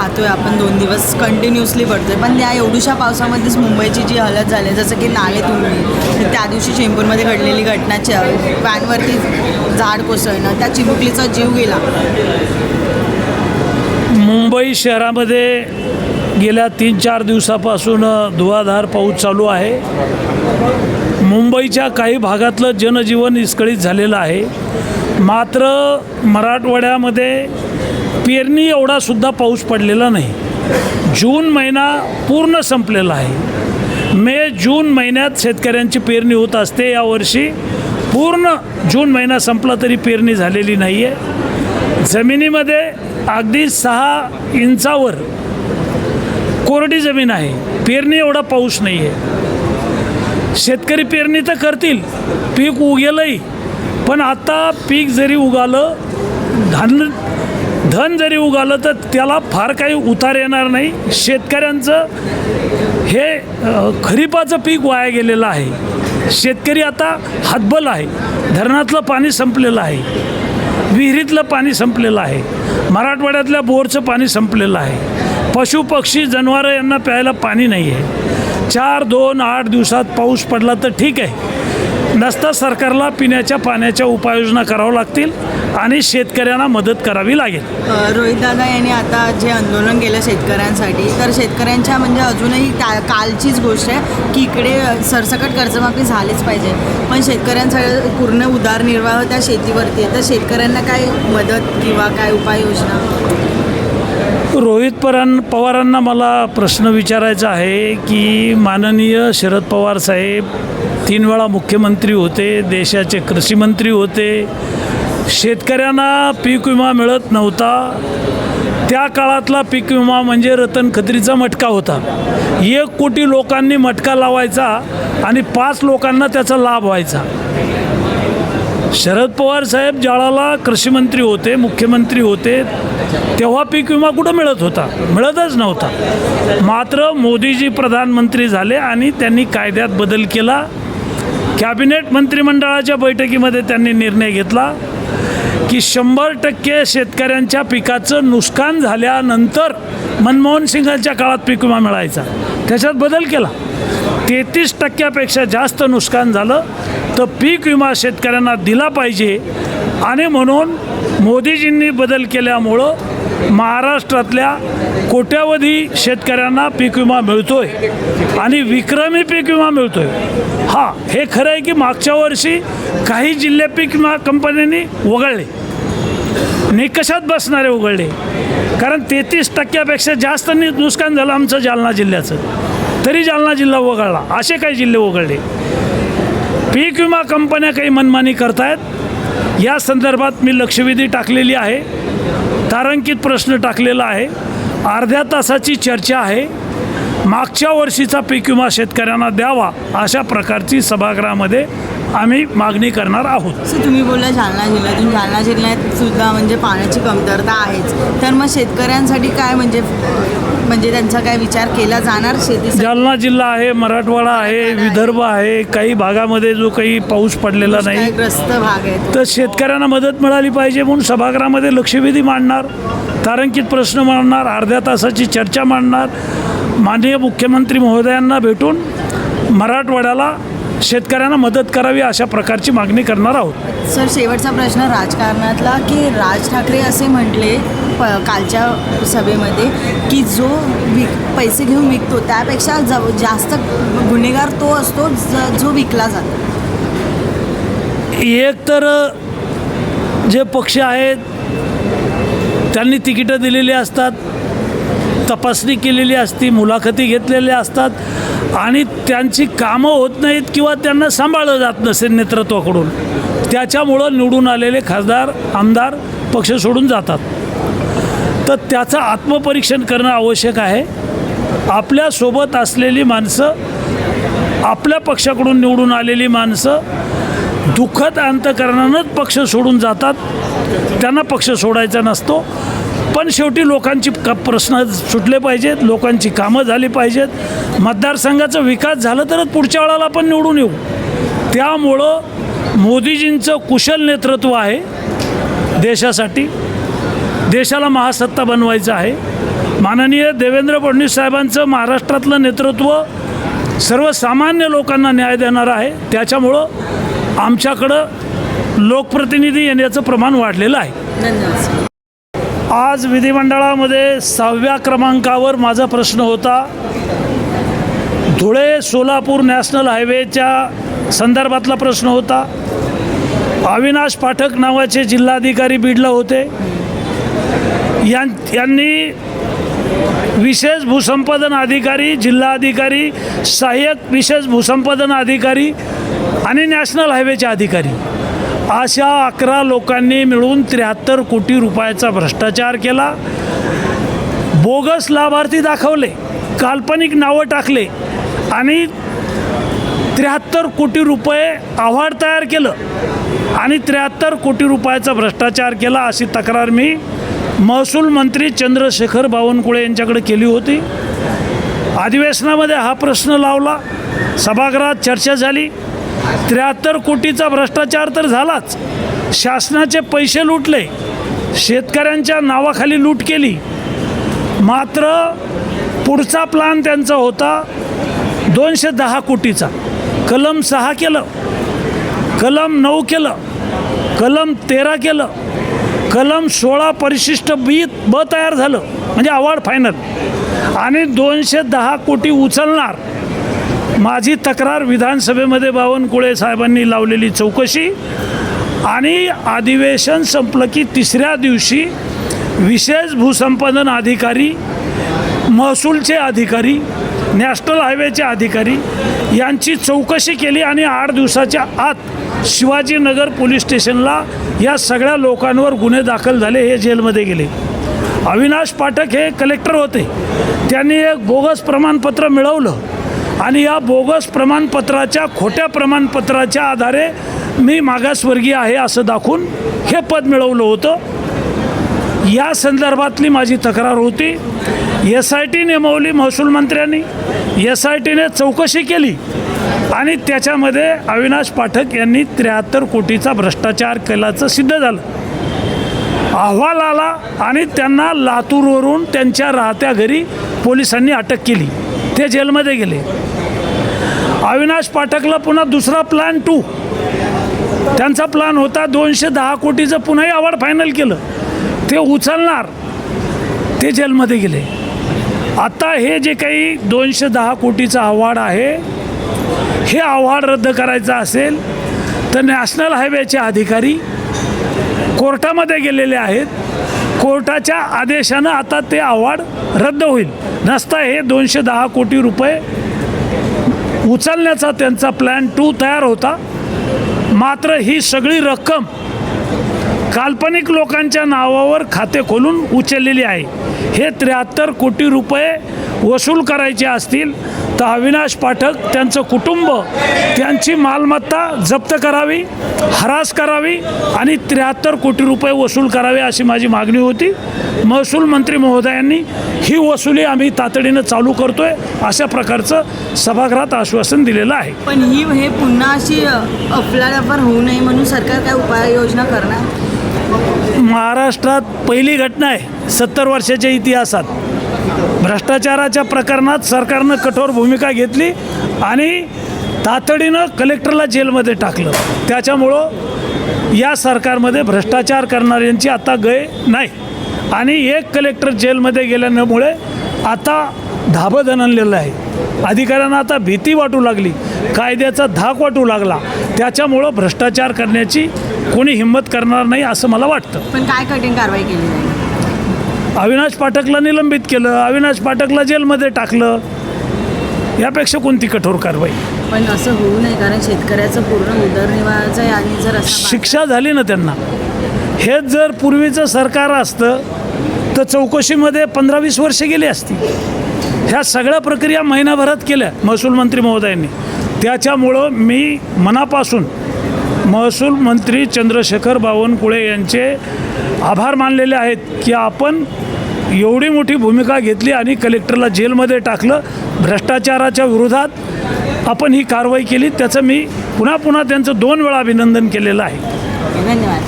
पाहतोय आपण 2 दिवस कंटिन्युअसली पडतोय, पण त्या एवढ्याशा पावसामध्येच मुंबईची जी हालत झाली आहे, जसं की नाले तुंबली, त्या दिवशी चेंबूरमध्ये घडलेली घटनाची व्हॅनवरती झाड कोसळणं, त्या चिमुकलीचा जीव गेला. मुंबई शहरामध्ये गेल्या 3-4 दिवसापासून धुवाधार पाऊस चालू आहे. मुंबईच्या काही भागातलं जनजीवन विस्कळीत झालेलं आहे. मात्र मराठवाड्यामध्ये पेरणी एवढासुद्धा पाऊस पडलेला नाही. जून महिना पूर्ण संपलेला आहे. जून महिन्यात शेतकऱ्यांची पेरणी होत असते. यावर्षी पूर्ण जून महिना संपला तरी पेरणी झालेली नाही आहे. जमिनीमध्ये अगदी 6 इंचावर कोरडी जमीन आहे. पेरणी एवढा पाऊस नाही आहे. शेतकरी पेरणी तर करतील, पीक उगेलही, पण आता पीक जरी उगालं, धन जरी उगालं तर त्याला फार काही उतार येणार नाही. शेतकऱ्यांचं हे खरीपाचं पीक वाया गेलेलं आहे. शेतकरी आता हतबल आहे. धरणातलं पाणी संपलेलं आहे, विहिरीतलं पाणी संपलेलं आहे, मराठवाड्यातल्या बोरचं पाणी संपलेलं आहे. पशु पक्षी जनावरं यांना प्यायला पाणी नाही आहे. 4-2-8 दिवसात पाऊस पडला तर ठीक आहे, नसता सरकारला पिण्याच्या पाण्याच्या उपाययोजना कराव्या लागतील आणि शेतकऱ्यांना मदत करावी लागेल. रोहित दादा यांनी आता जे आंदोलन केलं शेतकऱ्यांसाठी, तर शेतकऱ्यांच्या म्हणजे अजूनही कालचीच गोष्ट आहे की इकडे सरसकट कर्जमाफी झालीच पाहिजे, पण शेतकऱ्यांचा पूर्ण उदरनिर्वाह त्या शेतीवरती आहे. तर शेतकऱ्यांना काय मदत किंवा काय उपाययोजना? रोहित पवारांना मला प्रश्न विचारायचा आहे की माननीय शरद पवार साहेब 3 वेळा मुख्यमंत्री होते, देशाचे कृषी मंत्री होते. शेतकऱ्यांना पीक विमा मिळत नव्हता. त्या काळातला पीक विमा म्हणजे रतन खत्रीचा मटका होता. 1 कोटी लोकांनी मटका लावायचा आणि 5 लोकांना त्याचा लाभ व्हायचा. शरद पवार साहेब ज्यावेळेला कृषी मंत्री होते, मुख्यमंत्री होते, तेव्हा पीक विमा कुठं मिळत होता? मिळतच नव्हता. मात्र मोदीजी प्रधानमंत्री झाले आणि त्यांनी कायद्यात बदल केला. कॅबिनेट मंत्रिमंडळाच्या बैठकीमध्ये त्यांनी निर्णय घेतला की 100% शेतकऱ्यांच्या पिकाचं नुकसान झाल्यानंतर मनमोहन सिंगांच्या काळात पीक विमा मिळायचा, त्याच्यात बदल केला. 33%पेक्षा जास्त नुकसान झालं तर पीक विमा शेतकऱ्यांना दिला पाहिजे आणि म्हणून मोदीजींनी बदल केल्यामुळं महाराष्ट्रातल्या कोट्यावधी शेतकऱ्यांना पीक विमा मिळतोय आणि विक्रमी पीक विमा मिळतोय. हां, हे खरं आहे की मागच्या वर्षी काही जिल्हे पीक विमा कंपन्यांनी वगळले, निकषात बसणारे उघडले, कारण 33%पेक्षा जास्त नुकसान झालं आमचं जालना जिल्ह्याचं, तरी जालना जिल्हा वगळला. असे काही जिल्हे वगळले. पीक विमा कंपन्या काही मनमानी करतायत. या संदर्भात मी लक्षवेधी टाकलेली आहे, तारांकित प्रश्न टाकलेला आहे. अर्ध्या तासाची चर्चा आहे. मागच्या वर्षीचा पीक विमा शेतकऱ्यांना द्यावा अशा प्रकारची सभागृहामध्ये आम्ही मागणी करणार आहोत. तुम्ही बोलला जालना जिल्ह्यात सुद्धा म्हणजे पाण्याची कमतरता आहेच, तर मग शेतकऱ्यांसाठी काय म्हणजे त्यांचा काय विचार केला जाणार? जालना जिल्हा आहे, मराठवाडा आहे, विदर्भ आहे, काही भागामध्ये जो काही पाऊस पडलेला नाही, ग्रस्त भाग आहे, तर शेतकऱ्यांना मदत मिळाली पाहिजे म्हणून सभागृहामध्ये लक्षवेधी मांडणार, तारांकित प्रश्न मांडणार, अर्ध्या तासाची चर्चा मांडणार. माननीय मुख्यमंत्री महोदयांना भेटून मराठवाड्याला शेतकऱ्यांना मदत करावी अशा प्रकारची मागणी करणार आहोत. सर, शेवटचा प्रश्न राजकारणातला की राज ठाकरे असे म्हटले कालच्या सभेमध्ये की जो पैसे घेऊन विकतो त्यापेक्षा जास्त गुन्हेगार तो असतो जो विकला जातो. एक तर जे पक्ष आहेत त्यांनी तिकीटं दिलेली असतात, तपासणी केलेली असती, मुलाखती घेतलेल्या असतात आणि त्यांची कामं होत नाहीत किंवा त्यांना सांभाळलं जात नसेल नेतृत्वाकडून, त्याच्यामुळं निवडून आलेले खासदार आमदार पक्ष सोडून जातात. तर त्याचं आत्मपरीक्षण करणं आवश्यक आहे. आपल्यासोबत असलेली माणसं, आपल्या पक्षाकडून निवडून आलेली माणसं दुःखद अंतकरणानंच पक्ष सोडून जातात. त्यांना पक्ष सोडायचा नसतो. पण शेवटी लोकांची प्रश्न सुटले पाहिजेत, लोकांची कामं झाली पाहिजेत, मतदारसंघाचा विकास झाला तरच पुढच्या वेळेला आपण निवडून येऊ. त्यामुळं मोदीजींचं कुशल नेतृत्व आहे देशासाठी. देशाला महासत्ता बनवायचं आहे. माननीय देवेंद्र फडणवीस साहेबांचं महाराष्ट्रातलं नेतृत्व सर्वसामान्य लोकांना न्याय देणार आहे. त्याच्यामुळं आमच्याकडं लोकप्रतिनिधी येण्याचं प्रमाण वाढलेलं आहे. धन्यवाद. आज विधिमंडळामध्ये 6व्या क्रमांकावर माझा प्रश्न होता. धुळे सोलापूर नॅशनल हायवेच्या संदर्भातला प्रश्न होता. अविनाश पाठक नावाचे जिल्हाधिकारी बीडला होते. यांनी विशेष भूसंपादन अधिकारी, जिल्हाधिकारी, सहाय्यक विशेष भूसंपादन अधिकारी आणि नॅशनल हायवेचे अधिकारी अशा 11 लोकांनी मिळून 73 कोटी रुपयाचा भ्रष्टाचार केला. बोगस लाभार्थी दाखवले, काल्पनिक नावं टाकले आणि 73 कोटी रुपये आव्हाड तयार केलं आणि 73 कोटी रुपयाचा भ्रष्टाचार केला अशी तक्रार मी महसूल मंत्री चंद्रशेखर बावनकुळे यांच्याकडे केली होती. अधिवेशनामध्ये हा प्रश्न लावला, सभागृहात चर्चा झाली. 73 कोटीचा भ्रष्टाचार तर झालाच, शासनाचे पैसे लुटले, शेतकऱ्यांच्या नावाखाली लूट केली. मात्र पुढचा प्लान त्यांचा होता 210 कोटीचा. कलम 6 केलं, कलम 9 केलं, कलम 13 केलं, कलम 16 परिशिष्ट ब तयार झालं, म्हणजे अवॉर्ड फायनल, आणि 210 कोटी उचलणार. माझी तक्रार विधानसभेमध्ये बावनकुळे साहेबांनी लावलेली चौकशी आणि अधिवेशन संपलं की तिसऱ्या दिवशी विशेष भूसंपादन अधिकारी, महसूलचे अधिकारी, नॅशनल हायवेचे अधिकारी यांची चौकशी केली आणि 8 दिवसाच्या आत शिवाजीनगर पोलीस स्टेशनला या सगळ्या लोकांवर गुन्हे दाखल झाले. हे जेलमध्ये गेले. अविनाश पाठक हे कलेक्टर होते. त्यांनी एक बोगस प्रमाणपत्र मिळवलं आणि या बोगस प्रमाणपत्राच्या, खोट्या प्रमाणपत्राच्या आधारे मी मागासवर्गीय आहे असं दाखवून हे पद मिळवलं होतं. या संदर्भातली माझी तक्रार होती. SIT नेमवली महसूल मंत्र्यांनी. SITने चौकशी केली आणि त्याच्यामध्ये अविनाश पाठक यांनी 73 कोटीचा भ्रष्टाचार केल्याचं सिद्ध झालं. अहवाल आला आणि त्यांना लातूरवरून त्यांच्या राहत्या घरी पोलिसांनी अटक केली. ते जेलमध्ये गेले. अविनाश पाठकला पुन्हा दुसरा प्लॅन 2, त्यांचा प्लॅन होता 210 कोटीचं पुन्हाही अवॉर्ड फायनल केलं, ते उचलणार. ते जेलमध्ये गेले. आता हे जे काही 210 कोटीचा अवॉर्ड आहे, हे अवॉर्ड रद्द करायचं असेल तर नॅशनल हायवेचे अधिकारी कोर्टामध्ये गेलेले आहेत. कोर्टाच्या आदेशानं आता ते अवॉर्ड रद्द होईल. नसता हे 210 कोटी रुपये उचलण्याचा त्यांचा प्लॅन 2 तयार होता. मात्र ही सगळी रक्कम काल्पनिक लोकांच्या नावावर खाते खोलून उचललेली आहे. हे 73 कोटी रुपये वसूल करायचे असतील तर अविनाश पाठक, त्यांचं कुटुंब, त्यांची मालमत्ता जप्त करावी, हरास करावी आणि 73 कोटी रुपये वसूल करावे अशी माझी मागणी होती. महसूल मंत्री महोदयांनी ही वसुली आम्ही तातडीनं चालू करतोय अशा प्रकारचं सभागृहात आश्वासन दिलेलं आहे. पण हे पुन्हा अशी अफरातफर होऊ नये म्हणून सरकार काय उपाययोजना करणार? महाराष्ट्रात पहिली घटना आहे 70 वर्षाच्या इतिहासात. भ्रष्टाचाराच्या प्रकरणात सरकारनं कठोर भूमिका घेतली आणि तातडीनं कलेक्टरला जेलमध्ये टाकलं. त्याच्यामुळं या सरकारमध्ये भ्रष्टाचार करणाऱ्यांची आता गय नाही आणि एक कलेक्टर जेलमध्ये गेल्यामुळे आता धाबं दणलेलं आहे. अधिकाऱ्यांना आता भीती वाटू लागली, कायद्याचा धाक वाटू लागला. त्याच्यामुळं भ्रष्टाचार करण्याची कोणी हिंमत करणार नाही असं मला वाटतं. पण काय कठीण कारवाई केली जाईल? अविनाश पाठकला निलंबित केलं, अविनाश पाठकला जेलमध्ये टाकलं, यापेक्षा कोणती कठोर कारवाई? पण असं होऊ नये, कारण शेतकऱ्याचं पूर्ण उदरनिर्वाहाचं आहे आणि जर शिक्षा झाली ना त्यांना. हेच जर पूर्वीचं सरकार असतं तर चौकशीमध्ये 15-20 वर्षे गेली असती. ह्या सगळ्या प्रक्रिया महिनाभरात केल्या महसूल मंत्री महोदयांनी. त्याच्यामुळं मी मनापासून महसूल मंत्री चंद्रशेखर बावनकुळे यांचे आभार मानलेले आहेत की आपण एवढी मोठी भूमिका घेतली आणि कलेक्टरला जेलमध्ये टाकलं. भ्रष्टाचाराच्या विरोधात आपण ही कारवाई केली. त्याचं मी पुन्हा त्यांचं 2 वेळा अभिनंदन केलेलं आहे. धन्यवाद.